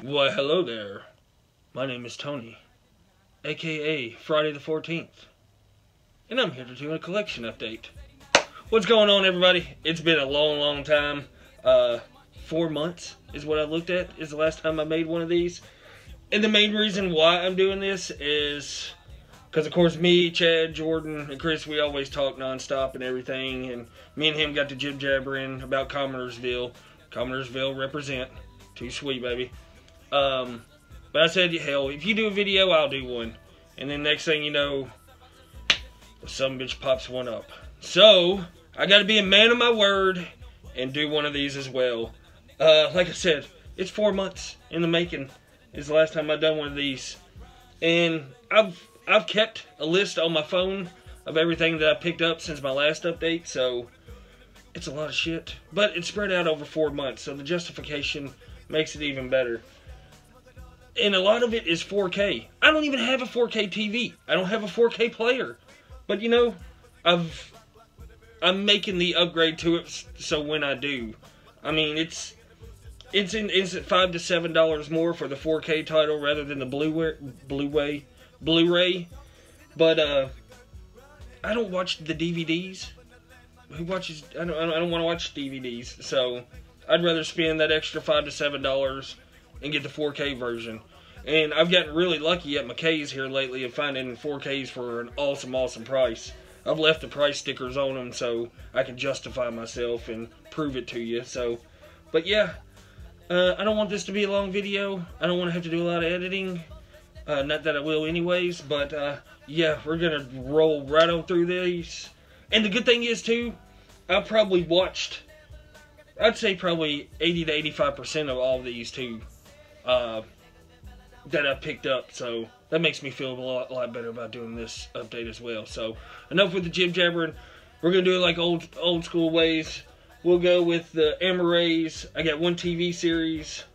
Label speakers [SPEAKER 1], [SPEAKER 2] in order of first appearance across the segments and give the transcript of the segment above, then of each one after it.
[SPEAKER 1] Why, hello there. My name is Tony, aka Friday the 14th, and I'm here to do a collection update. What's going on, everybody? It's been a long time. 4 months is what I looked at, is the last time I made one of these. And the main reason why I'm doing this is because, of course, me, Chad, Jordan, and Chris, we always talk nonstop and everything, and me and him got to jib-jabbering about Commonersville. Commonersville represent. Too sweet, baby. But I said, hell, if you do a video, I'll do one. And then next thing you know, some bitch pops one up. So, I gotta be a man of my word and do one of these as well. Like I said, it's 4 months in the making. Is the last time I've done one of these. And I've kept a list on my phone of everything that I picked up since my last update, so it's a lot of shit. But it's spread out over 4 months, so the justification makes it even better. And a lot of it is 4K. I don't even have a 4K TV. I don't have a 4K player. But you know, I'm making the upgrade to it, so when I do, I mean, it's at $5 to $7 more for the 4K title rather than the Blu Ray. But I don't watch the DVDs. Who watches? I don't want to watch DVDs. So I'd rather spend that extra $5 to $7 and get the 4K version. And I've gotten really lucky at McKay's here lately of finding 4Ks for an awesome price. I've left the price stickers on them so I can justify myself and prove it to you. So, but yeah, I don't want this to be a long video. I don't want to have to do a lot of editing. Not that I will anyways, but yeah, we're going to roll right on through these. And the good thing is too, I've probably watched, I'd say probably 80 to 85% of all of these too, that I picked up. So that makes me feel a lot better about doing this update as well. So enough with the jib-jabbering. We're going to do it like old school ways. We'll go with the MRAs. I got one TV series.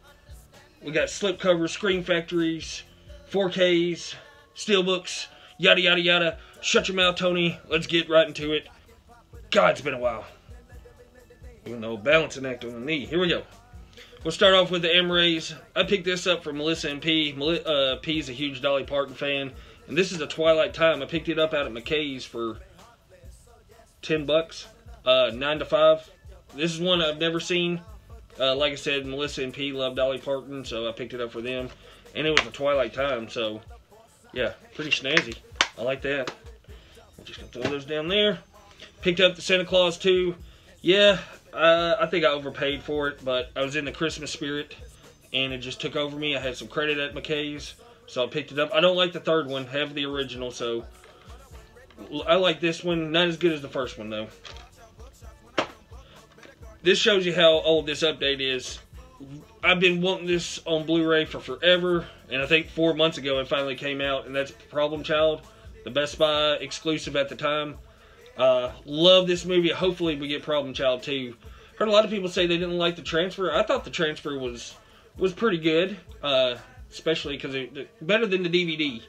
[SPEAKER 1] We got slipcovers, Screen Factories, 4Ks, Steelbooks, yada yada yada. Shut your mouth, Tony. Let's get right into it. God, it's been a while. Even though balancing act on the knee. Here we go. We'll start off with the MRAs. I picked this up from Melissa and P. P's a huge Dolly Parton fan. And this is a Twilight Time. I picked it up out at McKay's for $10. 9 to 5. This is one I've never seen. Like I said, Melissa and P love Dolly Parton, so I picked it up for them. And it was a Twilight Time, so yeah, pretty snazzy. I like that. I'm just going to throw those down there. Picked up the Santa Claus 2. Yeah, I think I overpaid for it, but I was in the Christmas spirit, and it just took over me. I had some credit at McKay's, so I picked it up. I don't like the third one. Have the original, so I like this one. Not as good as the first one, though. This shows you how old this update is. I've been wanting this on Blu-ray for forever, and I think 4 months ago it finally came out, and that's Problem Child, the Best Buy exclusive at the time. Love this movie. Hopefully we get Problem Child 2. Heard a lot of people say they didn't like the transfer. I thought the transfer was pretty good, especially because it better than the DVD.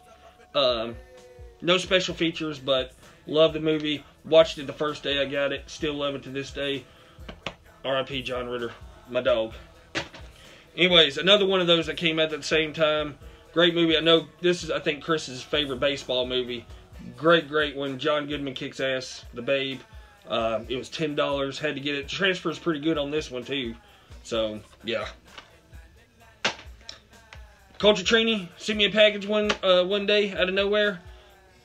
[SPEAKER 1] No special features, but love the movie. Watched it the first day I got it. Still love it to this day. R.I.P. John Ritter, my dog. Anyways, another one of those that came out at the same time. Great movie. I know this is, I think, Chris's favorite baseball movie. Great one. John Goodman kicks ass. The Babe. It was $10. Had to get it. The transfer is pretty good on this one too. So yeah. Culture Trini sent me a package one day out of nowhere.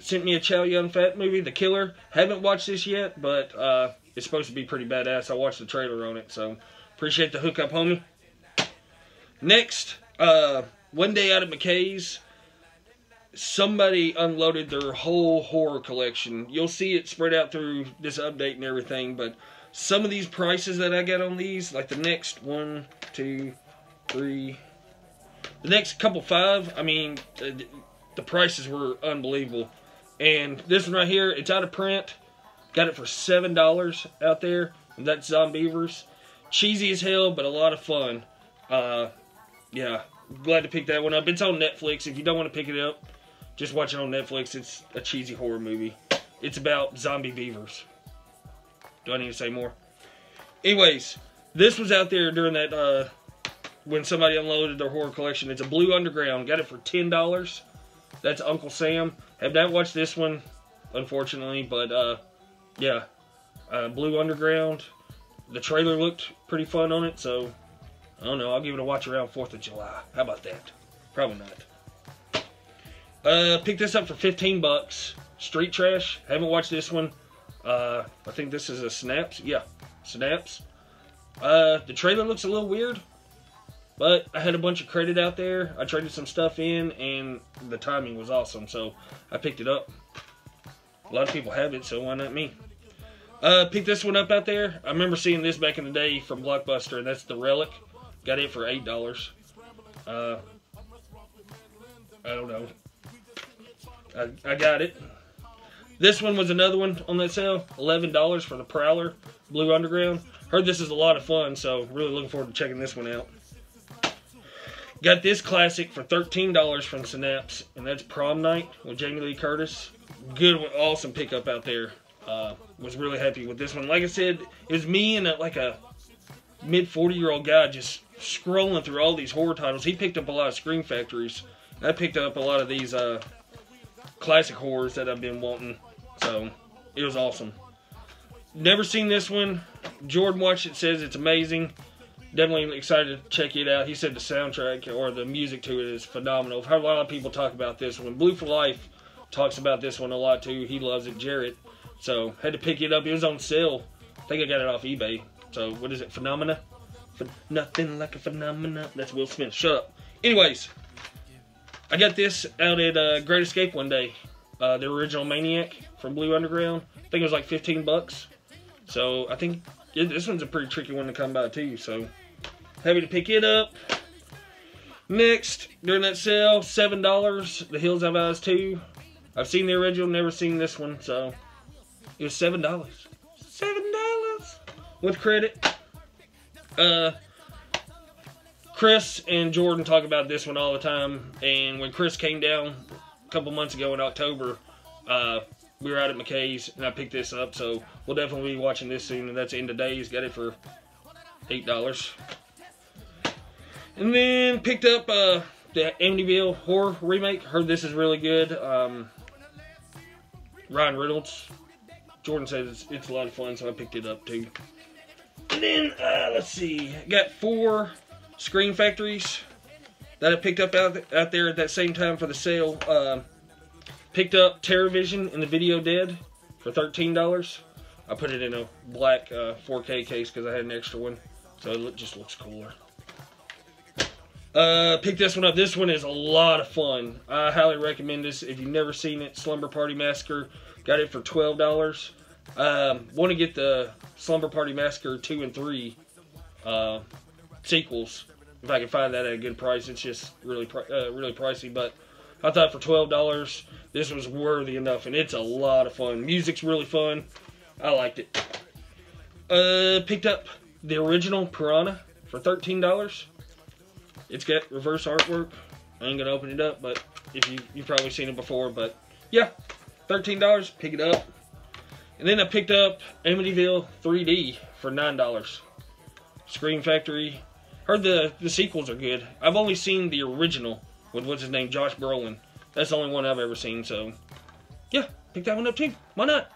[SPEAKER 1] Sent me a Chow Yun-Fat movie, The Killer. Haven't watched this yet, but it's supposed to be pretty badass. I watched the trailer on it, so appreciate the hookup, homie. Next, one day out at McKay's, somebody unloaded their whole horror collection. You'll see it spread out through this update and everything, but some of these prices that I got on these, like the next 1, 2, 3, the next couple 5, I mean, the prices were unbelievable. And this one right here, it's out of print. Got it for $7 out there. And that's Zombievers. Cheesy as hell, but a lot of fun. Yeah, glad to pick that one up. It's on Netflix. If you don't want to pick it up, just watch it on Netflix. It's a cheesy horror movie. It's about zombie beavers. Do I need to say more? Anyways, this was out there during that when somebody unloaded their horror collection. It's a Blue Underground. Got it for $10. That's Uncle Sam. Have not watched this one, unfortunately, but yeah. Blue Underground. The trailer looked pretty fun on it, so I don't know. I'll give it a watch around 4th of July. How about that? Probably not. Picked this up for 15 bucks. Street Trash. Haven't watched this one. I think this is a Snaps. Yeah, Snaps. The trailer looks a little weird, but I had a bunch of credit out there. I traded some stuff in, and the timing was awesome, so I picked it up. A lot of people have it, so why not me? Picked this one up out there. I remember seeing this back in the day from Blockbuster, and that's The Relic. Got it for $8. I don't know. I got it. This one was another one on that sale. $11 for the Prowler Blue Underground. Heard this is a lot of fun, so really looking forward to checking this one out. Got this classic for $13 from Synapse, and that's Prom Night with Jamie Lee Curtis. Good, awesome pickup out there. Was really happy with this one. Like I said, it was me and like a mid-40-year-old guy just scrolling through all these horror titles. He picked up a lot of Scream Factories. I picked up a lot of these classic horrors that I've been wanting. So, it was awesome. Never seen this one. Jordan watched it, says it's amazing. Definitely excited to check it out. He said the soundtrack or the music to it is phenomenal. I've heard a lot of people talk about this one. Blue for Life talks about this one a lot too. He loves it, Jarrett. So, had to pick it up. It was on sale. I think I got it off eBay. So, what is it? Phenomena? Nothing like a phenomena. That's Will Smith. Shut up. Anyways, I got this out at Great Escape one day. The original Maniac from Blue Underground. I think it was like 15 bucks. So, I think this one's a pretty tricky one to come by too. So, happy to pick it up. Next, during that sale, $7. The Hills Have Eyes 2. I've seen the original, never seen this one. So, it was $7. $7 with credit. Chris and Jordan talk about this one all the time. And when Chris came down a couple months ago in October, we were out at McKay's and I picked this up. So we'll definitely be watching this soon. And that's End of Days. Got it for $8. And then picked up the Amityville horror remake. Heard this is really good. Ryan Reynolds. Jordan says it's a lot of fun, so I picked it up too. And then, let's see. Got 4 Scream Factories that I picked up out there at that same time for the sale. Picked up TerrorVision and the Video Dead for $13. I put it in a black 4K case because I had an extra one. So it just looks cooler. Picked this one up. This one is a lot of fun. I highly recommend this. If you've never seen it, Slumber Party Massacre. Got it for $12. Want to get the Slumber Party Massacre 2 and 3 sequels. If I can find that at a good price. It's just really pricey. But I thought for $12, this was worthy enough. And it's a lot of fun. Music's really fun. I liked it. Picked up the original Piranha for $13. It's got reverse artwork. I ain't gonna open it up, but if you've probably seen it before, but yeah, $13, pick it up. And then I picked up Amityville 3D for $9. Scream Factory. Heard the sequels are good. I've only seen the original with what's his name, Josh Brolin. That's the only one I've ever seen, so yeah, pick that one up too. Why not?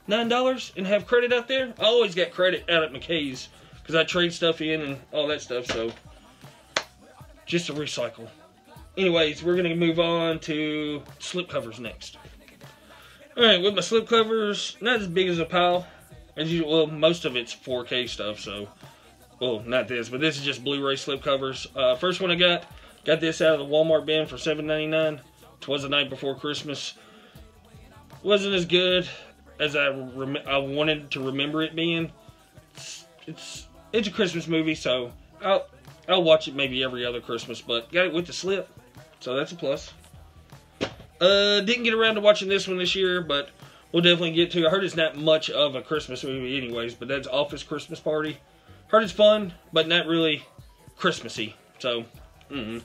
[SPEAKER 1] $9 and have credit out there. I always got credit out at McKay's because I trade stuff in and all that stuff, so just to recycle. Anyways, we're going to move on to slipcovers next. Alright, with my slipcovers, not as big as a pile. As usual, well, most of it's 4K stuff, so, well, not this, but this is just Blu Ray slipcovers. First one I got this out of the Walmart bin for $7.99. It was the night before Christmas. Wasn't as good as I wanted to remember it being. It's a Christmas movie, so I'll watch it maybe every other Christmas, but got it with the slip, so that's a plus. Didn't get around to watching this one this year, but we'll definitely get to it. I heard it's not much of a Christmas movie anyways, but that's Office Christmas Party. Heard it's fun, but not really Christmassy, so, It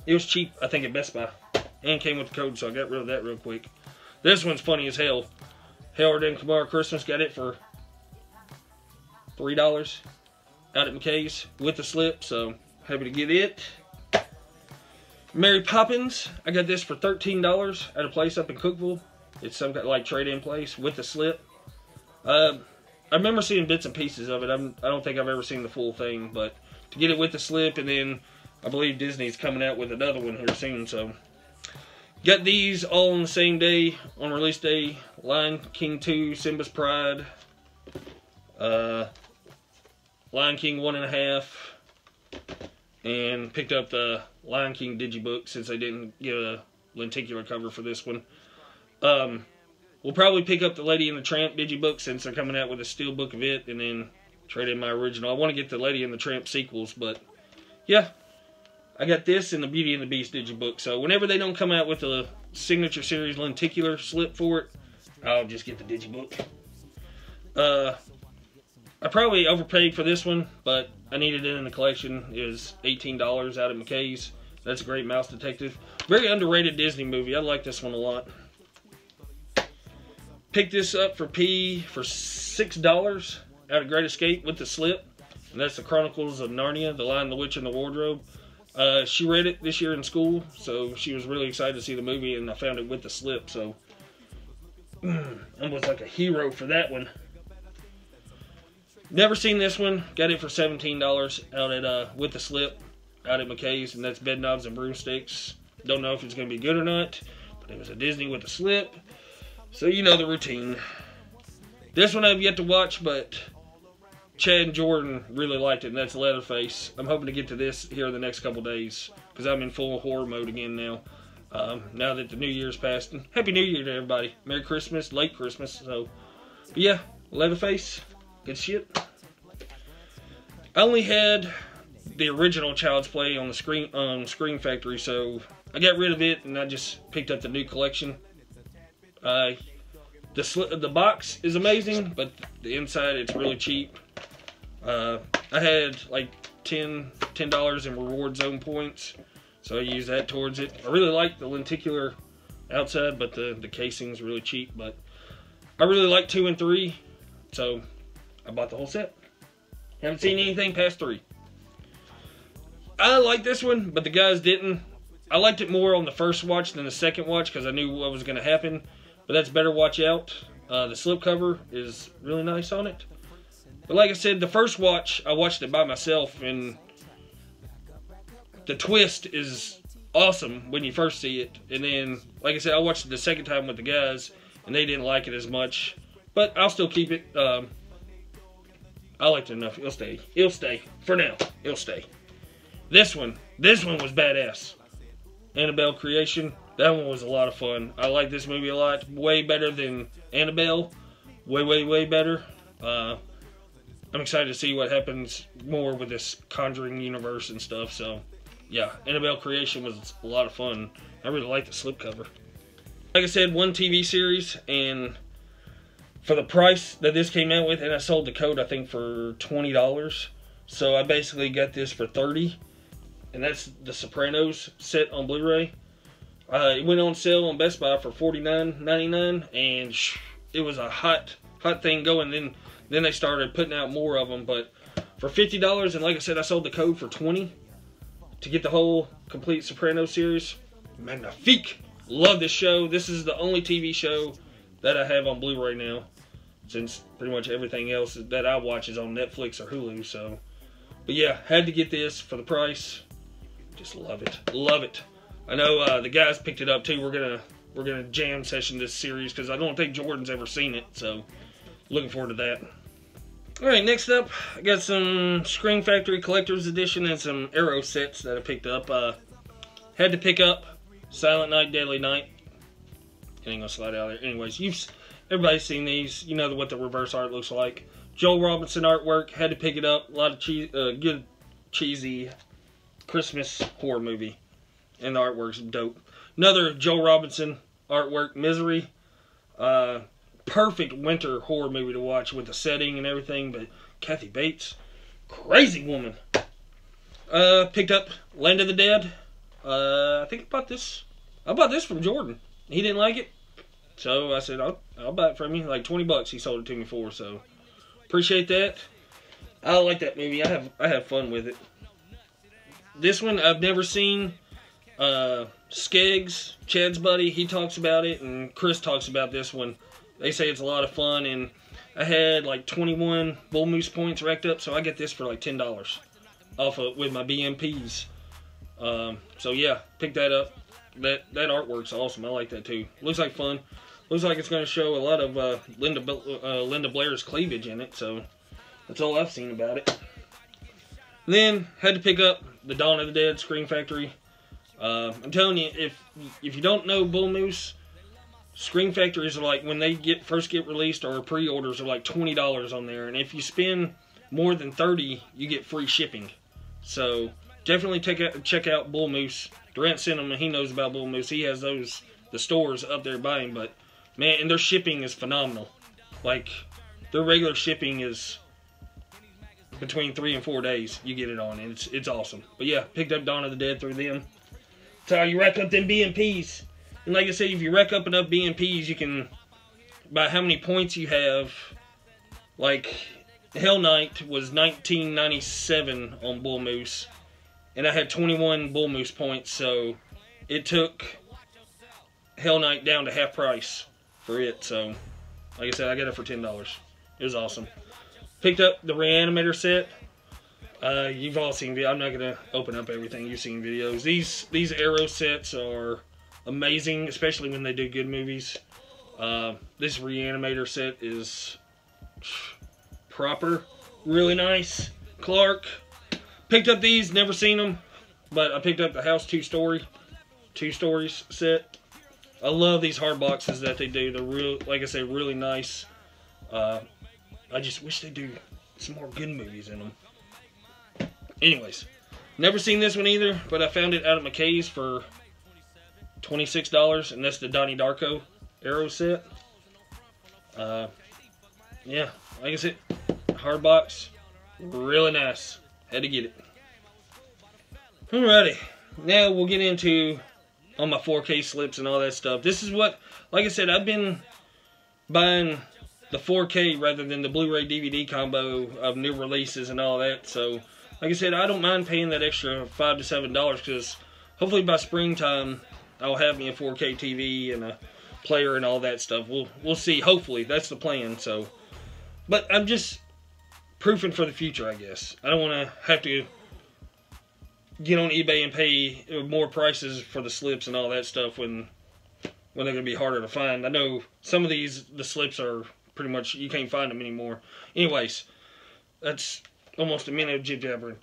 [SPEAKER 1] was cheap, I think, at Best Buy, and came with the code, so I got rid of that real quick. This one's funny as hell. Howard and Kamara Christmas, got it for $3 out at McKay's with the slip, so Happy to get it. Mary Poppins. I got this for $13 at a place up in Cookville. It's some kind of like trade-in place with the slip. I remember seeing bits and pieces of it. I don't think I've ever seen the full thing, but to get it with the slip, and then I believe Disney's coming out with another one here soon, so. Got these all on the same day, on release day. Lion King 2, Simba's Pride. Lion King 1.5. And picked up the Lion King digibook since they didn't get a lenticular cover for this one. We'll probably pick up the Lady and the Tramp digibook since they're coming out with a steel book of it, and then trade in my original. I want to get the Lady and the Tramp sequels, but yeah. I got this and the Beauty and the Beast digibook. So whenever they don't come out with a signature series lenticular slip for it, I'll just get the digibook. I probably overpaid for this one, but I needed it in the collection. It was $18 out at McKay's. That's a great Mouse Detective. Very underrated Disney movie. I like this one a lot. Picked this up for $6 out of Great Escape with the slip. And that's the Chronicles of Narnia, The Lion, the Witch, and the Wardrobe. She read it this year in school, so she was really excited to see the movie, and I found it with the slip, so almost like a hero for that one. Never seen this one. Got it for $17 out at with the slip out at McKay's, and that's Bed Knobs and Broomsticks. Don't know if it's going to be good or not, but it was a Disney with the slip, so you know the routine. This one I've yet to watch, but Chad and Jordan really liked it, and that's Leatherface. I'm hoping to get to this here in the next couple days, because I'm in full horror mode again now. Now that the New Year's passed. And Happy New Year to everybody. Merry Christmas, late Christmas. So, but yeah, Leatherface, good shit. I only had the original Child's Play on the Screen Factory, so I got rid of it, and I just picked up the new collection. The box is amazing, but the inside, it's really cheap. I had like $10 in reward zone points, so I used that towards it. I really like the lenticular outside, but the casing's really cheap. But I really like 2 and 3, so I bought the whole set. Haven't seen anything past 3. I like this one, but the guys didn't. I liked it more on the first watch than the second watch because I knew what was going to happen. But that's better watch out. The slipcover is really nice on it. But like I said, the first watch, I watched it by myself, and the twist is awesome when you first see it. And then, like I said, I watched it the second time with the guys, and they didn't like it as much. But I'll still keep it. I liked it enough. It'll stay. It'll stay. For now, it'll stay. This one was badass. Annabelle Creation. That one was a lot of fun. I like this movie a lot. Way better than Annabelle. Way, way, way better. I'm excited to see what happens more with this Conjuring universe and stuff. So, yeah, Annabelle Creation was a lot of fun. I really like the slipcover. Like I said, one TV series, and for the price that this came out with, and I sold the code, I think, for $20. So I basically got this for $30. And that's the Sopranos set on Blu-ray. It went on sale on Best Buy for $49.99, and it was a hot thing going. Then they started putting out more of them, but for $50, and like I said, I sold the code for $20 to get the whole complete Sopranos series. Magnifique! Love this show. This is the only TV show that I have on Blu-ray now, since pretty much everything else that I watch is on Netflix or Hulu. So, but yeah, had to get this for the price. Just love it, love it. I know the guys picked it up too. We're gonna jam session this series because I don't think Jordan's ever seen it. So, looking forward to that. All right, next up, I got some Screen Factory Collector's Edition and some Arrow sets that I picked up. Had to pick up Silent Night, Deadly Night. It ain't gonna slide out there. Anyways, everybody's seen these. You know what the reverse art looks like. Joel Robinson artwork. Had to pick it up. A lot of good cheesy Christmas horror movie, and the artwork's dope. Another Joel Robinson artwork, Misery. Perfect winter horror movie to watch with the setting and everything, but Kathy Bates, crazy woman. Picked up Land of the Dead. I think I bought this from Jordan. He didn't like it, so I said I'll buy it from you. Like $20 he sold it to me for, so appreciate that. I like that movie. I have fun with it. This one I've never seen. Skeggs, Chad's buddy, he talks about it, and Chris talks about this one. They say it's a lot of fun, and I had like 21 bull moose points racked up, so I get this for like $10 off of with my BMPs. So yeah, pick that up. That artwork's awesome. I like that too. Looks like fun. Looks like it's going to show a lot of Linda Blair's cleavage in it. So that's all I've seen about it. And then had to pick up the Dawn of the Dead Scream Factory. I'm telling you, if you don't know bull moose, Scream Factories are like when they first get released, or pre-orders are like $20 on there, and if you spend more than $30, you get free shipping. So definitely check out Bull Moose. Durant sent him, and he knows about Bull Moose. He has the stores up there by him, but man, and their shipping is phenomenal. Like their regular shipping is between 3 and 4 days. You get it on, and it's awesome. But yeah, picked up Dawn of the Dead through them. That's how you rack up them BMPs. And like I said, if you rack up enough BMPs, you can, by how many points you have, like Hell Knight was 1997 on Bull Moose, and I had 21 Bull Moose points, so it took Hell Knight down to half price for it. So, like I said, I got it for $10. It was awesome. Picked up the Reanimator set. You've all seen videos. I'm not going to open up everything. You've seen videos. These Arrow sets are amazing, especially when they do good movies. This Reanimator set is proper, really nice. Clark. Picked up these, never seen them, but I picked up the House 2 stories set. I love these hard boxes that they do. They're real, like I say, really nice. I just wish they do some more good movies in them. Anyways, never seen this one either, but I found it out at McKay's for $26, and that's the Donnie Darko Arrow set. Yeah, like I said, hard box, really nice. Had to get it. Alrighty, now we'll get into all my 4K slips and all that stuff. This is what, like I said, I've been buying the 4K rather than the Blu Ray DVD combo of new releases and all that. So, like I said, I don't mind paying that extra $5 to $7 because hopefully by springtime I'll have me a 4K TV and a player and all that stuff. We'll see. Hopefully that's the plan. So, but I'm just proofing for the future, I guess. I don't want to have to get on eBay and pay more prices for the slips and all that stuff when they're going to be harder to find. I know some of the slips are pretty much, you can't find them anymore. Anyways, that's almost a minute of jib-jabbering.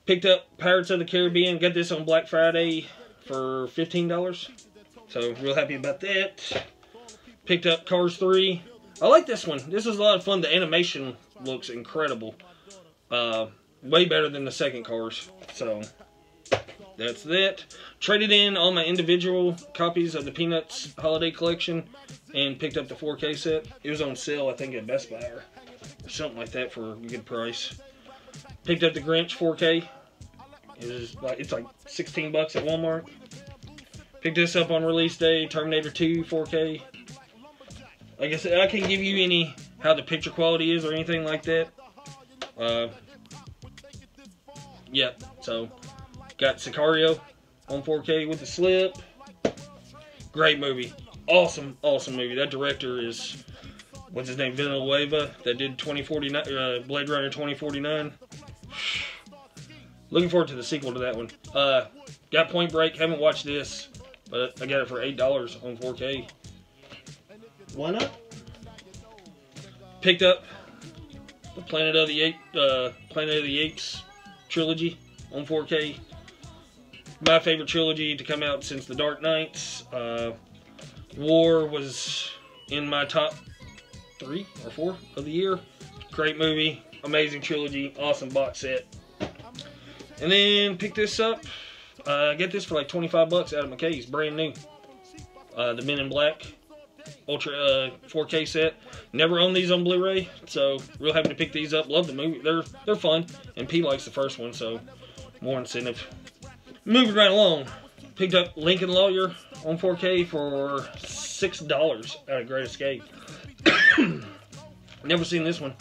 [SPEAKER 1] Picked up Pirates of the Caribbean. Got this on Black Friday for $15. So, real happy about that. Picked up Cars 3. I like this one. This is a lot of fun. The animation looks incredible. Way better than the second Cars. So, that's that. Traded in all my individual copies of the Peanuts Holiday Collection and picked up the 4K set. It was on sale, I think, at Best Buy or something like that for a good price. Picked up the Grinch 4K. It's like 16 bucks at Walmart. Picked this up on release day. Terminator 2 4K. Like I said, I can't give you how the picture quality is or anything like that. Yeah, so got Sicario on 4K with the slip. Great movie. Awesome, awesome movie. That director is, what's his name, Villanueva, that did 2049, Blade Runner 2049. Looking forward to the sequel to that one. Got Point Break. Haven't watched this, but I got it for $8 on 4K. Why not? Picked up the Planet of the Apes trilogy on 4K. My favorite trilogy to come out since The Dark Knights. War was in my top 3 or 4 of the year. Great movie, amazing trilogy, awesome box set. And then picked this up. Get this for like 25 bucks out of McKay's, brand new. The Men in Black Ultra 4K set. Never owned these on Blu-ray, so real happy to pick these up. Love the movie. They're fun, and P likes the first one, so more incentive. Moving right along, picked up Lincoln Lawyer on 4K for $6 out of Great Escape. Never seen this one.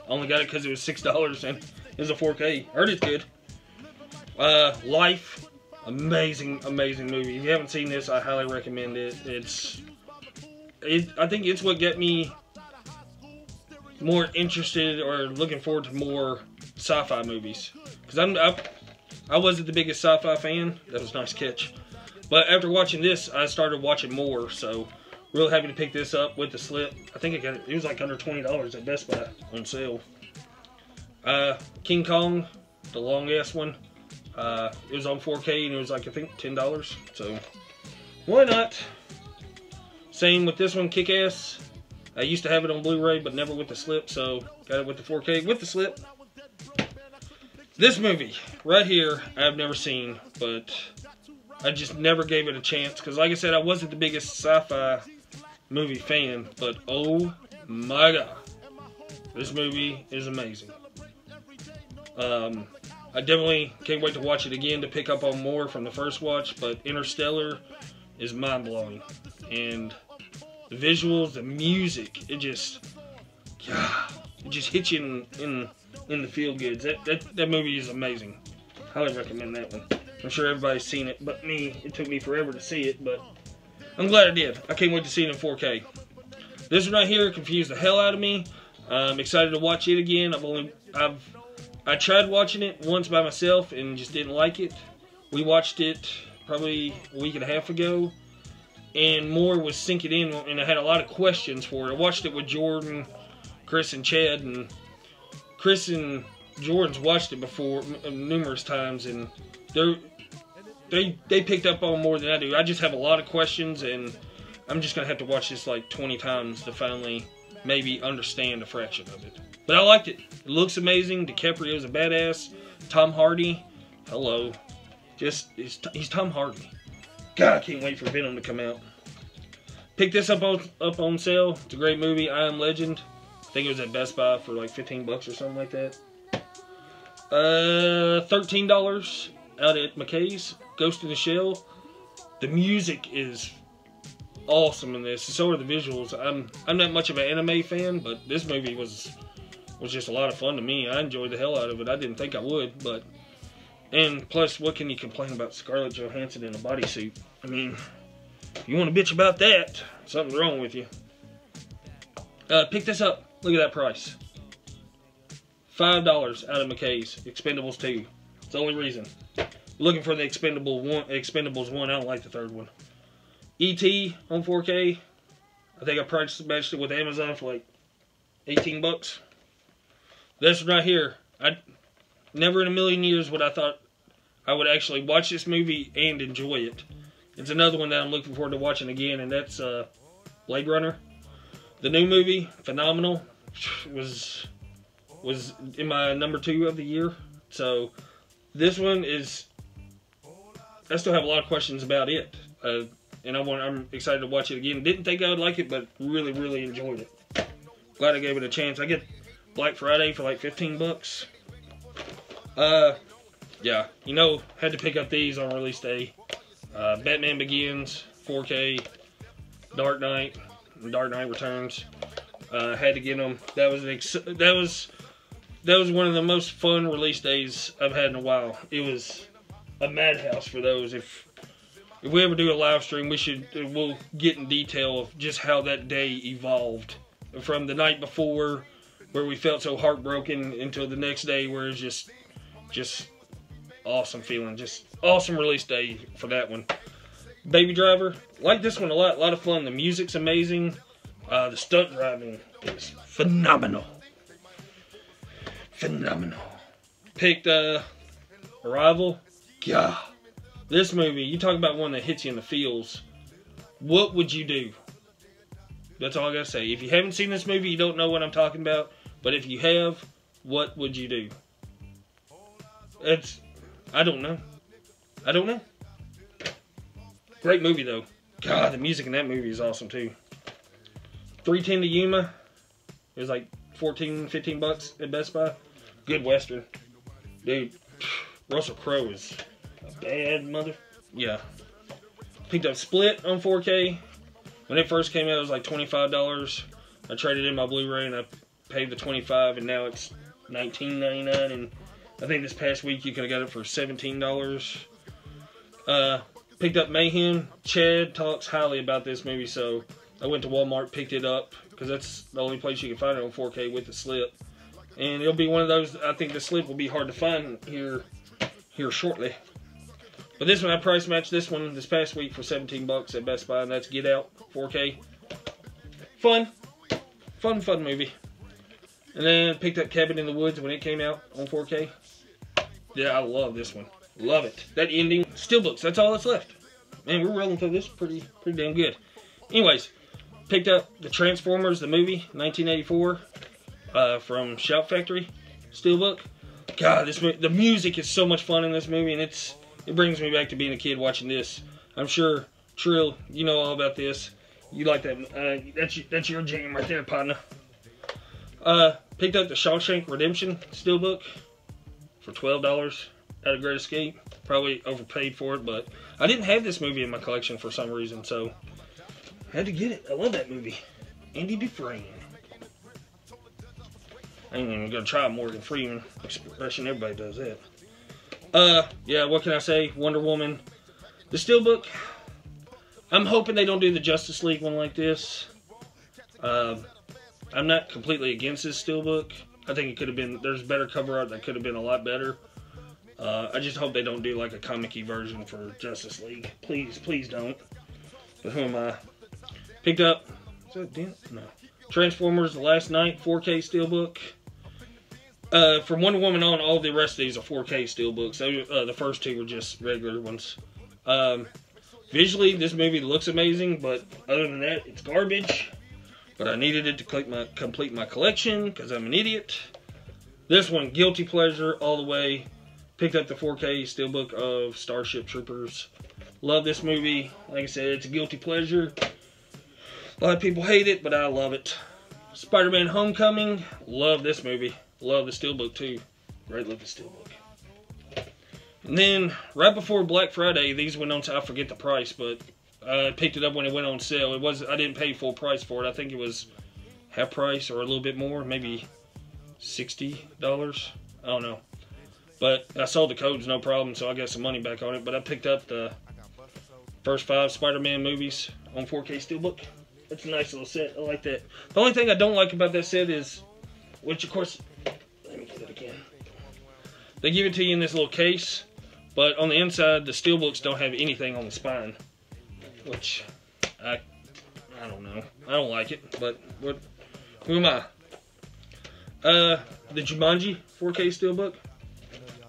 [SPEAKER 1] Only got it because it was $6 and it was a 4K. Heard it's good. Life, amazing movie. If you haven't seen this, I highly recommend it. I think it's what got me more interested or looking forward to more sci-fi movies. Because I wasn't the biggest sci-fi fan. That was a nice catch. But after watching this, I started watching more. So, real happy to pick this up with the slip. I think it was like under $20 at Best Buy on sale. King Kong, the long ass one. It was on 4K and it was like, I think, $10. So, why not? Same with this one, Kick-Ass. I used to have it on Blu-ray, but never with the slip, so got it with the 4K with the slip. This movie, right here, I've never seen, but I just never gave it a chance. Because like I said, I wasn't the biggest sci-fi movie fan, but oh my god. This movie is amazing. I definitely can't wait to watch it again to pick up on more from the first watch, but Interstellar is mind-blowing. And the visuals, the music, it just hits you in the feel goods. That movie is amazing. Highly recommend that one. I'm sure everybody's seen it, but me. It took me forever to see it, but I'm glad I did. I can't wait to see it in 4K. This one right here confused the hell out of me. I'm excited to watch it again. I tried watching it once by myself and just didn't like it. We watched it probably a week and a half ago, and more was sinking in, and I had a lot of questions for it. I watched it with Jordan, Chris, and Chad, and Chris and Jordan's watched it before numerous times, and they picked up on more than I do. I just have a lot of questions, and I'm just gonna have to watch this like 20 times to finally maybe understand a fraction of it. But I liked it. It looks amazing. DiCaprio's a badass. Tom Hardy, hello. He's Tom Hardy. God, I can't wait for Venom to come out. Picked this up on sale. It's a great movie. I Am Legend. I think it was at Best Buy for like $15 or something like that. $13 out at McKay's. Ghost in the Shell. The music is awesome in this. So are the visuals. I'm not much of an anime fan, but this movie was just a lot of fun to me. I enjoyed the hell out of it. I didn't think I would, but... And plus, what can you complain about Scarlett Johansson in a bodysuit? I mean, if you want to bitch about that, something's wrong with you. Pick this up. Look at that price. $5 out of McKay's. Expendables 2. It's the only reason. Looking for the Expendables 1. I don't like the third one. E.T. on 4K. I think I price matched it with Amazon for like $18. This one right here. Never in a million years would I thought I would actually watch this movie and enjoy it. It's another one that I'm looking forward to watching again, and that's Blade Runner. The new movie, phenomenal. Was in my number 2 of the year. So this one is... I still have a lot of questions about it. And I'm excited to watch it again. Didn't think I would like it, but really, really enjoyed it. Glad I gave it a chance. I get Black Friday for like $15. Yeah, you know, had to pick up these on release day. Batman Begins, 4K, Dark Knight, and Dark Knight Returns. Had to get them. That was one of the most fun release days I've had in a while. It was a madhouse for those. If we ever do a live stream, we'll get in detail of just how that day evolved. From the night before, where we felt so heartbroken, until the next day where it's just awesome feeling. Just awesome release day for that one. Baby Driver, like this one a lot of fun. The music's amazing. The stunt driving is phenomenal. Picked Arrival. God, this movie, you talk about one that hits you in the feels. What would you do? That's all I gotta say. If you haven't seen this movie, you don't know what I'm talking about. But if you have, what would you do? I don't know. Great movie though. God, the music in that movie is awesome too. 310 to Yuma. It was like $14-15 at Best Buy. Good Western. Dude, Russell Crowe is a bad mother. Yeah. Picked up Split on 4K. When it first came out, it was like $25. I traded in my Blu-ray and I paid the $25, and now it's $19.99, and I think this past week you could have got it for $17. Picked up Mayhem. Chad talks highly about this movie, so I went to Walmart, picked it up, because that's the only place you can find it on 4K with the slip. And it'll be one of those, I think the slip will be hard to find here shortly. But this one, I price matched this one this past week for 17 bucks at Best Buy, and that's Get Out 4K. Fun movie. And then picked up Cabin in the Woods when it came out on 4K. Yeah, I love this one. Love it. That ending, steelbooks, that's all that's left. Man, we're rolling through this pretty damn good. Anyways, picked up the Transformers, the movie, 1984, from Shout Factory, steelbook. God, the music is so much fun in this movie, and it brings me back to being a kid watching this. I'm sure, Trill, you know all about this. You like that, that's your jam right there, partner. Picked up the Shawshank Redemption steelbook for $12 at a Great Escape. Probably overpaid for it, but I didn't have this movie in my collection for some reason, so I had to get it. I love that movie. Andy Dufresne. I ain't even gonna try Morgan Freeman expression. Everybody does that. Yeah, what can I say? Wonder Woman. The steelbook. I'm hoping they don't do the Justice League one like this. I'm not completely against this steelbook. I think it could have been, there's better cover art that could have been a lot better. I just hope they don't do like a comic-y version for Justice League. Please don't. But who am I? Picked up, is that a dent? No. Transformers The Last Night 4K steelbook. From Wonder Woman on, all the rest of these are 4K steelbooks. The first two were just regular ones. Visually, this movie looks amazing, but other than that, it's garbage. But I needed it to complete my collection, because I'm an idiot. This one, guilty pleasure all the way. Picked up the 4K steelbook of Starship Troopers. Love this movie. Like I said, it's a guilty pleasure. A lot of people hate it, but I love it. Spider-Man Homecoming. Love this movie. Love the steelbook too. Great looking steelbook. And then, right before Black Friday, these went on to, I forget the price, but I picked it up when it went on sale. I didn't pay full price for it. I think it was half price or a little bit more, maybe $60. I don't know. But I sold the codes, no problem, so I got some money back on it. But I picked up the first 5 Spider-Man movies on 4K steelbook. It's a nice little set. I like that. The only thing I don't like about that set is, which of course, let me get it again. They give it to you in this little case, but on the inside, the steelbooks don't have anything on the spine. Which, I don't know. I don't like it, but who am I? The Jumanji 4K steelbook.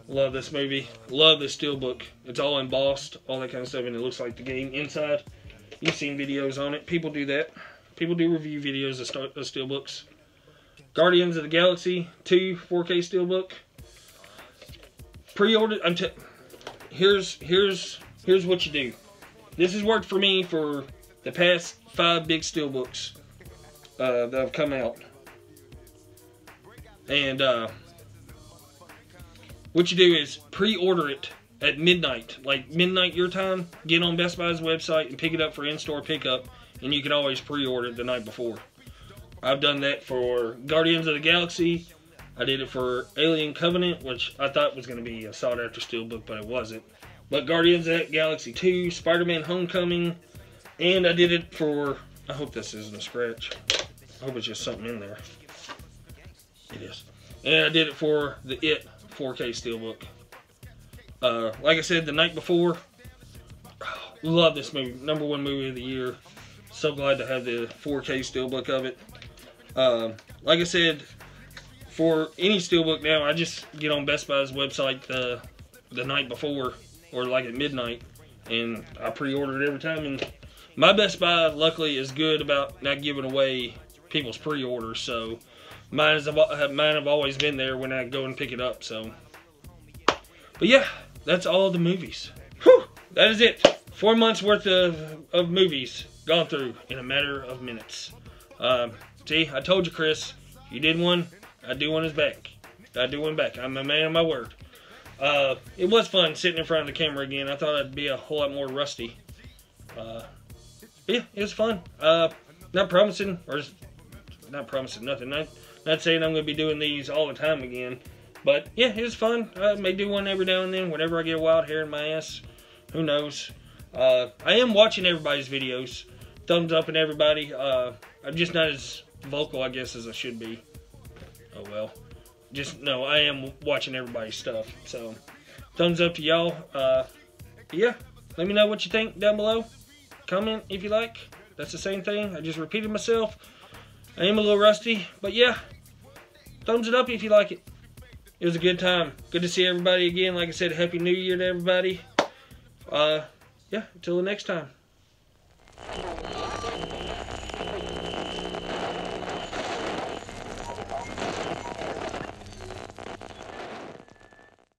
[SPEAKER 1] Love this movie. Love this steelbook. It's all embossed, all that kind of stuff, and it looks like the game inside. You've seen videos on it. People do that. People do review videos of steelbooks. Guardians of the Galaxy 2 4K steelbook. Pre-ordered. Here's what you do. This has worked for me for the past 5 big steelbooks that have come out. And what you do is pre-order it at midnight, like midnight your time. Get on Best Buy's website and pick it up for in-store pickup, and you can always pre-order it the night before. I've done that for Guardians of the Galaxy. I did it for Alien Covenant, which I thought was going to be a sought-after steelbook, but it wasn't. But Guardians of the Galaxy 2, Spider-Man Homecoming, and I did it for, I hope this isn't a scratch. I hope it's just something in there. It is. And I did it for the It 4K steelbook. Like I said, the night before, love this movie. #1 movie of the year. So glad to have the 4K steelbook of it. Like I said, for any steelbook now, I just get on Best Buy's website the night before, or like at midnight, and I pre-order it every time. And my Best Buy, luckily, is good about not giving away people's pre-orders, so mine have always been there when I go and pick it up. So, but yeah, that's all the movies. Whew, that is it. 4 months worth of movies gone through in a matter of minutes. See, I told you, Chris, if you did one, I'd do one as back. I'd do one back. I'm a man of my word. It was fun sitting in front of the camera again. I thought I'd be a whole lot more rusty. Yeah, it was fun. Not promising nothing. Not saying I'm going to be doing these all the time again. But yeah, it was fun. I may do one every now and then whenever I get a wild hair in my ass. Who knows? I am watching everybody's videos. Thumbs up and everybody. I'm just not as vocal, I guess, as I should be. Oh well. Just no, I am watching everybody's stuff. So, thumbs up to y'all. Yeah, let me know what you think down below. Comment if you like. That's the same thing. I just repeated myself. I am a little rusty, but yeah. Thumbs it up if you like it. It was a good time. Good to see everybody again. Like I said, Happy New Year to everybody. Yeah, until the next time.